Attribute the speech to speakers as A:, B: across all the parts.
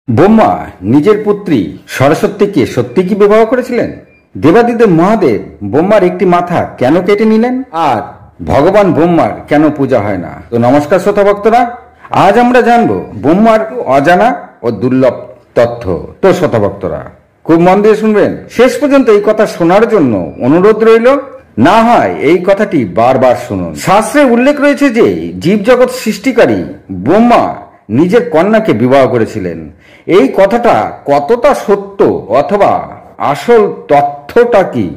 A: ব্রহ্মা নিজের পুত্রী সরস্বতীকে সত্যি কি বিবাহ করেছিলেন? দেবাদিদেব মহাদেব ব্রহ্মার একটি মাথা কেন কেটে নিলেন? আর ভগবান ব্রহ্মার কেন পূজা হয় না? তো নমস্কার শ্রোতা ভক্তরা, আজ আমরা জানবো ব্রহ্মার অজানা ও দুর্লভ তথ্য। তো শ্রোতা ভক্তরা খুব মন দিয়ে শুনবেন, শেষ পর্যন্ত এই কথা শোনার জন্য অনুরোধ রইল। না হয় এই কথাটি বারবার শুনুন। শাস্ত্রে উল্লেখ রয়েছে যে জীবজগৎ সৃষ্টিকারী ব্রহ্মা নিজের কন্যাকে বিবাহ করেছিলেন। এই কথাটা কতটা সত্য অথবা আসল তথ্যটা কি,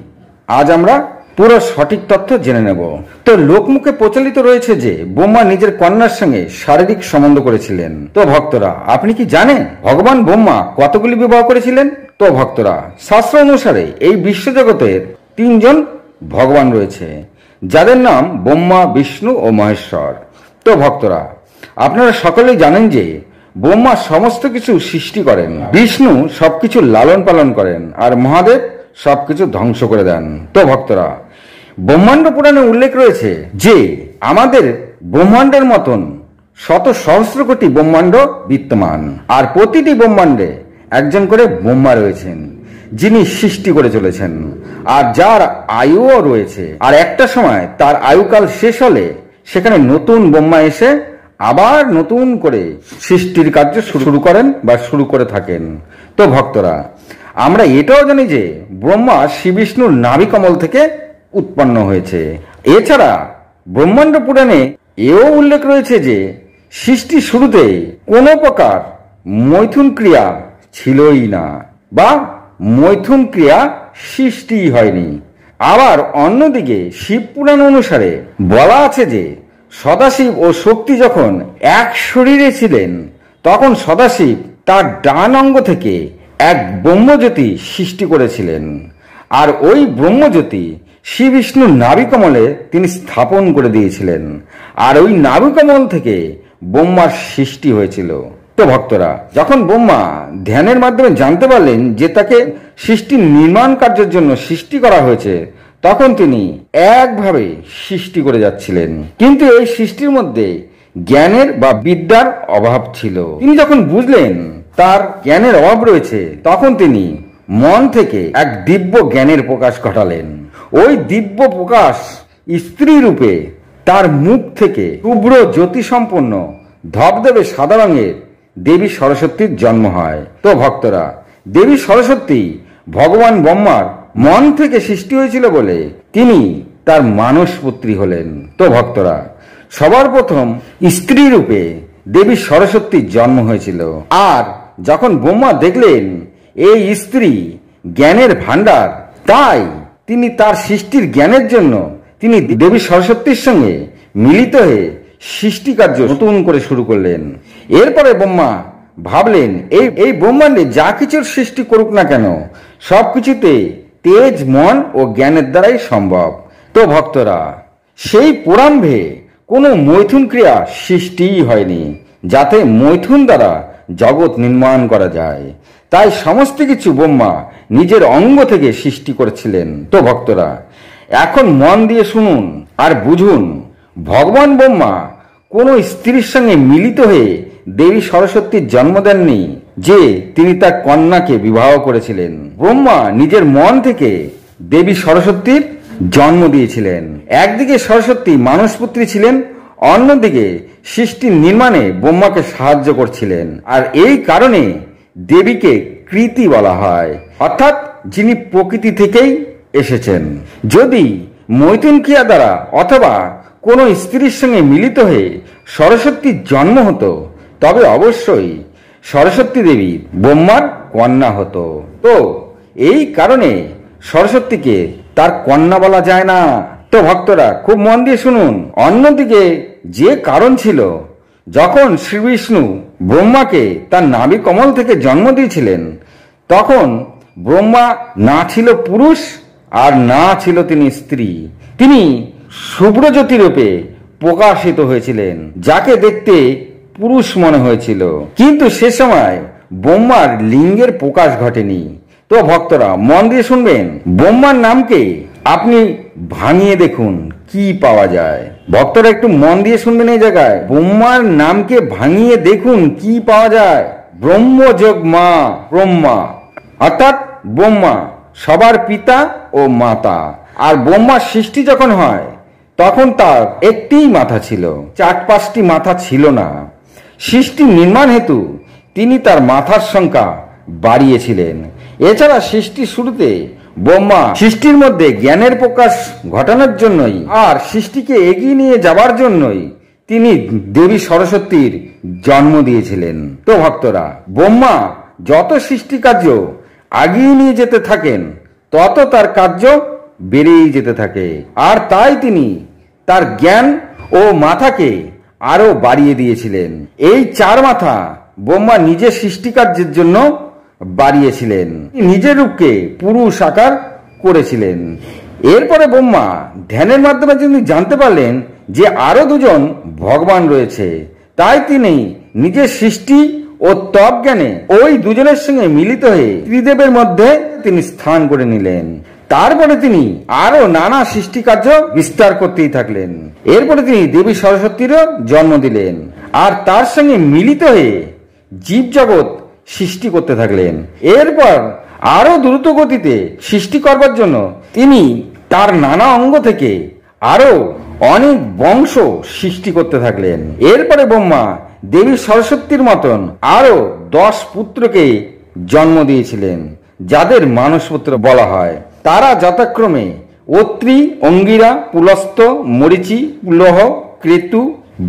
A: আজ আমরা পুরো সঠিক তথ্য জেনে নেব। তো লোকমুখে প্রচলিত রয়েছে যে ব্রহ্মা নিজের কন্যার সঙ্গে শারীরিক সম্বন্ধ করেছিলেন। তো ভক্তরা, আপনি কি জানেন ভগবান ব্রহ্মা কতগুলি বিবাহ করেছিলেন? তো ভক্তরা, শাস্ত্র অনুসারে এই বিশ্বজগতের তিনজন ভগবান রয়েছে, যাদের নাম ব্রহ্মা, বিষ্ণু ও মহেশ্বর। তো ভক্তরা, আপনারা সকলেই জানেন যে ব্রহ্মা সমস্ত কিছু সৃষ্টি করেন, বিষ্ণু সবকিছু লালন পালন করেন, আর মহাদেব সবকিছু ধ্বংস করে দেন। তো ভক্তরা, ব্রহ্মাণ্ড পুরাণে উল্লেখ রয়েছে যে আমাদের ব্রহ্মাণ্ডের মতন শত সহস্র কোটি ব্রহ্মাণ্ড বিদ্যমান, আর প্রতিটি ব্রহ্মাণ্ডে একজন করে ব্রহ্মা রয়েছেন, যিনি সৃষ্টি করে চলেছেন, আর যার আয়ুও রয়েছে। আর একটা সময় তার আয়ুকাল শেষ হলে সেখানে নতুন ব্রহ্মা এসে আবার নতুন করে সৃষ্টির কার্য শুরু করেন বা শুরু করে থাকেন। তো ভক্তরা, আমরা এটাও জানি যে ব্রহ্মা শ্রী বিষ্ণুর নাভিকমল থেকে উৎপন্ন হয়েছে। এছাড়া ব্রহ্মাণ্ড পুরাণে এও উল্লেখ রয়েছে যে সৃষ্টির শুরুতে কোনো প্রকার মৈথুন ক্রিয়া ছিলই না, বা মৈথুন ক্রিয়া সৃষ্টি হয়নি। আবার অন্যদিকে শিব পুরাণ অনুসারে বলা আছে যে সদাশিব ও শক্তি যখন এক শরীরে ছিলেন, তখন সদাশিব তার ডান অঙ্গ থেকে এক ব্রহ্মজ্যোতি সৃষ্টি করেছিলেন, আর ওই ব্রহ্মজ্যোতি শ্রী বিষ্ণুর নাভিকমলে তিনি স্থাপন করে দিয়েছিলেন, আর ওই নাভিকমল থেকে ব্রহ্মার সৃষ্টি হয়েছিল। তো ভক্তরা, যখন ব্রহ্মা ধ্যানের মাধ্যমে জানতে পারলেন যে তাকে সৃষ্টির নির্মাণ কার্যের জন্য সৃষ্টি করা হয়েছে, তখন তিনি একভাবে সৃষ্টি করে যাচ্ছিলেন। কিন্তু এই সৃষ্টির মধ্যে জ্ঞানের বা বিদ্যার অভাব ছিল। তিনি যখন বুঝলেন তার জ্ঞানের অভাব রয়েছে, তখন তিনি মন থেকে এক দিব্য জ্ঞানের প্রকাশ ঘটালেন। ওই দিব্য প্রকাশ স্ত্রী রূপে তার মুখ থেকে শুভ্র জ্যোতি সম্পন্ন ধবধবে সাদা রঙের দেবী সরস্বতীর জন্ম হয়। তো ভক্তরা, দেবী সরস্বতী ভগবান ব্রহ্মার মন থেকে সৃষ্টি হয়েছিল বলে তিনি তার মানস পুত্রী হলেন। তো ভক্তরা, সবার প্রথম স্ত্রী রূপে দেবী সরস্বতীর জন্ম হয়েছিল। আর যখন ব্রহ্মা দেখলেন এই স্ত্রী জ্ঞানের ভান্ডার, তাই তিনি তার সৃষ্টির জ্ঞানের জন্য তিনি দেবী সরস্বতীর সঙ্গে মিলিত হয়ে সৃষ্টি কার্য নতুন করে শুরু করলেন। এরপরে ব্রহ্মা ভাবলেন এই ব্রহ্মাণ্ডে যা কিছুর সৃষ্টি করুক না কেন, সবকিছুতে তেজ, মন ও জ্ঞানের দ্বারাই সম্ভব। তো ভক্তরা, সেই প্রারম্ভে কোনো মৈথুন ক্রিয়া সৃষ্টিই হয়নি, যাতে মৈথুন দ্বারা জগৎ নির্মাণ করা যায়। তাই সমস্ত কিছু ব্রহ্মা নিজের অঙ্গ থেকে সৃষ্টি করেছিলেন। তো ভক্তরা, এখন মন দিয়ে শুনুন আর বুঝুন, ভগবান ব্রহ্মা কোনো স্ত্রীর সঙ্গে মিলিত হয়ে দেবী সরস্বতীর জন্ম দেননি যে তিনি তার কন্যাকে বিবাহ করেছিলেন। ব্রহ্মা নিজের মন থেকে দেবী সরস্বতীর জন্ম দিয়েছিলেন। একদিকে সরস্বতী মানসপুত্রী ছিলেন, অন্যদিকে সৃষ্টির নির্মাণে ব্রহ্মাকে সাহায্য করছিলেন। আর এই কারণে দেবীকে কৃতি বলা হয়, অর্থাৎ যিনি প্রকৃতি থেকেই এসেছেন। যদি মৈথুন ক্রিয়া দ্বারা অথবা কোনো স্ত্রীর সঙ্গে মিলিত হয়ে সরস্বতীর জন্ম হতো, তবে অবশ্যই সরস্বতী দেবী ব্রহ্মার কন্যা হতো। তো এই কারণে সরস্বতীকে তার কন্যা বলা যায় না। তো ভক্তরা, খুব মন দিয়ে শুনুন। অন্যদিকে যে কারণ ছিল, যখন শ্রী বিষ্ণু ব্রহ্মাকে তার নাভি কমল থেকে জন্ম দিয়েছিলেন, তখন ব্রহ্মা না ছিল পুরুষ আর না ছিল তিনি স্ত্রী। তিনি শুভ্রজ্যোতি রূপে প্রকাশিত হয়েছিলেন, যাকে দেখতে পুরুষ মনে হয়েছিল, কিন্তু সে সময় ব্রহ্মার লিঙ্গের প্রকাশ ঘটেনি। তো ভক্তরা, মন দিয়ে শুনবেন, ব্রহ্মার নামকে আপনি ভাঙিয়ে দেখুন কি পাওয়া যায়। ভক্তরা একটু মন দিয়ে শুনবেন এই জায়গায়, ব্রহ্মার নামকে ভাঙিয়ে দেখুন কি পাওয়া যায়। ব্রহ্মযোগ মা ব্রহ্মা, অর্থাৎ ব্রহ্মা সবার পিতা ও মাতা। আর ব্রহ্মার সৃষ্টি যখন হয় তখন তার একটিই মাথা ছিল, 4-5টি মাথা ছিল না। সৃষ্টি নির্মাণ হেতু তিনি তার মাথার সংখ্যা বাড়িয়েছিলেন। এছাড়া সৃষ্টির শুরুতে ব্রহ্মা সৃষ্টির মধ্যে জ্ঞানের প্রকাশ ঘটানোর জন্যই আর সৃষ্টিকে এগিয়ে নিয়ে যাবার জন্যই তিনি দেবী সরস্বতীর জন্ম দিয়েছিলেন। তো ভক্তরা, ব্রহ্মা যত সৃষ্টি কার্য আগিয়ে নিয়ে যেতে থাকেন তত তার কার্য বেড়েই যেতে থাকে। আর তাই তিনি তার জ্ঞান ও মাথাকে আরো বাড়িয়ে দিয়েছিলেন। এই 4 মাথা ব্রহ্মা নিজের সৃষ্টি কার্যের জন্য বাড়িয়েছিলেন, নিজের রূপকে পুরুষ আকার করেছিলেন। এরপরে ব্রহ্মা ধ্যানের মাধ্যমে তিনি জানতে পারলেন যে আরো 2জন ভগবান রয়েছে। তাই তিনি নিজের সৃষ্টি ও তপ জ্ঞানে ওই 2জনের সঙ্গে মিলিত হয়ে ত্রিদেবের মধ্যে তিনি স্থান করে নিলেন। তারপরে তিনি আরো নানা সৃষ্টি কার্য বিস্তার করতেই থাকলেন। এরপরে তিনি দেবী সরস্বতীরও জন্ম দিলেন আর তার সঙ্গে মিলিত হয়ে জীব জগৎ সৃষ্টি করতে থাকলেন। এরপর আরো দ্রুত গতিতে সৃষ্টি করবার জন্য তিনি তার নানা অঙ্গ থেকে আরো অনেক বংশ সৃষ্টি করতে থাকলেন। এরপরে ব্রহ্মা দেবী সরস্বতীর মতন আরো 10 পুত্রকে জন্ম দিয়েছিলেন, যাদের মানসপুত্র বলা হয়। তারা যথাক্রমে অত্রি, অঙ্গিরা, পুলস্ত, মরিচি, পুলহ, ক্রেতু,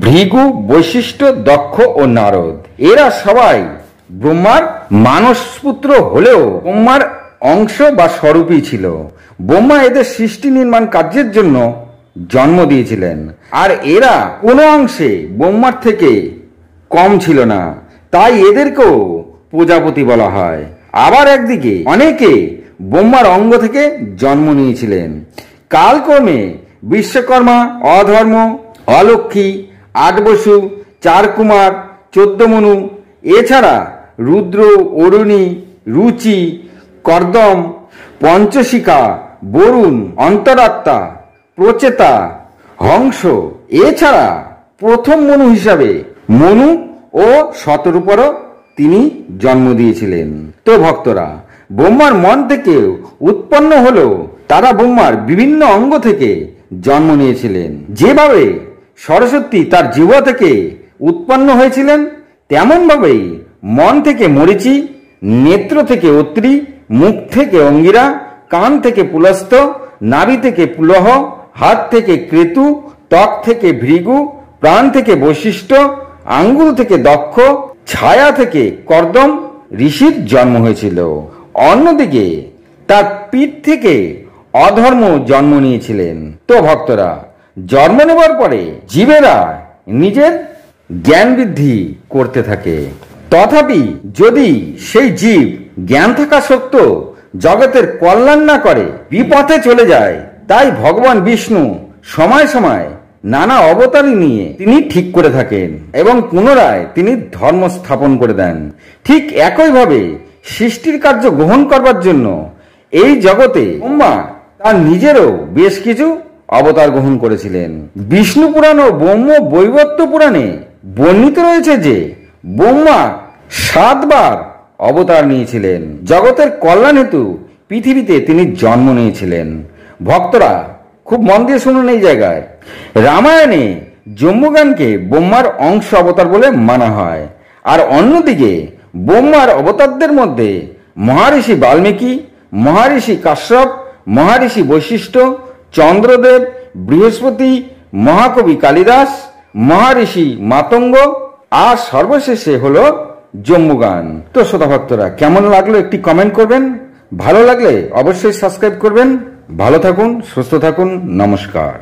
A: ভৃগু, বৈশিষ্ট্য, দক্ষ ও নারদ। এরা সবাই ব্রহ্মার মানসপুত্র হলেও ব্রহ্মার অংশ বা স্বরূপই ছিল। ব্রহ্মা এদের সৃষ্টি নির্মাণ কার্যের জন্য জন্ম দিয়েছিলেন। আর এরা কোনো অংশে ব্রহ্মার থেকে কম ছিল না, তাই এদেরকেও প্রজাপতি বলা হয়। আবার একদিকে অনেকে ব্রহ্মার অঙ্গ থেকে জন্ম নিয়েছিলেন। কালক্রমে বিশ্বকর্মা, অধর্ম, অলক্ষ্মী, 8 বসু, 4 কুমার, 14 মনু, এছাড়া রুদ্র, অরুণী, রুচি, কর্দম, পঞ্চশিখা, বরুণ, অন্তরাত্মা, প্রচেতা, হংস, এছাড়া প্রথম মনু হিসাবে মনু ও শতরূপরও তিনি জন্ম দিয়েছিলেন। তো ভক্তরা, ব্রহ্মার মন থেকে উৎপন্ন হলেও তারা ব্রহ্মার বিভিন্ন অঙ্গ থেকে জন্ম নিয়েছিলেন। যেভাবে সরস্বতী তার জিহ্বা থেকে উৎপন্ন হয়েছিলেন, তেমন ভাবেই মন থেকে মরিচি, নেত্র থেকে অত্রি, মুখ থেকে অঙ্গিরা, কান থেকে পুলস্ত, নাভি থেকে পুলহ, হাত থেকে ক্রেতু, ত্বক থেকে ভৃগু, প্রাণ থেকে বৈশিষ্ট্য, আঙ্গুল থেকে দক্ষ, ছায়া থেকে কর্দম ঋষির জন্ম হয়েছিল। অন্যদিকে তার পিঠ থেকে অধর্ম জন্ম নিয়েছিলেন। তো ভক্তরা, জন্ম নেবার পরে জীবেরা নিজের জ্ঞান বৃদ্ধি করতে থাকে। তথাপি যদি সেই জীব জ্ঞান থাকা সত্ত্বেও জগতের কল্যাণ না করে বিপথে চলে যায়, তাই ভগবান বিষ্ণু সময় সময় নানা অবতারী নিয়ে তিনি ঠিক করে থাকেন এবং পুনরায় তিনি ধর্ম স্থাপন করে দেন। ঠিক একইভাবে সৃষ্টির কার্য গ্রহণ করবার জন্য এই জগতে ব্রহ্মা তার নিজেরও বেশ কিছু অবতার গ্রহণ করেছিলেন। বিষ্ণু পুরাণ ও ব্রহ্ম বৈবর্ত পুরাণে বর্ণিত রয়েছে যে ব্রহ্মা 7 বার অবতার নিয়েছিলেন। জগতের কল্যাণ হেতু পৃথিবীতে তিনি জন্ম নিয়েছিলেন। ভক্তরা, খুব মন দিয়ে শুনুন এই জায়গায়। রামায়ণে জম্বুগানকে ব্রহ্মার অংশ অবতার বলে মানা হয়। আর অন্যদিকে ব্রহ্মার অবতারদের মধ্যে মহারিষি বাল্মীকি, মহারিষি কাশ্যপ, মহারিষি বৈশিষ্ট্য, চন্দ্রদেব, বৃহস্পতি, মহাকবি কালিদাস, মহারিষি মাতঙ্গ আর সর্বশেষে হলো জম্বুগান। তো শ্রোতা ভক্তরা, কেমন লাগলো একটি কমেন্ট করবেন। ভালো লাগলে অবশ্যই সাবস্ক্রাইব করবেন। ভালো থাকুন, সুস্থ থাকুন, নমস্কার।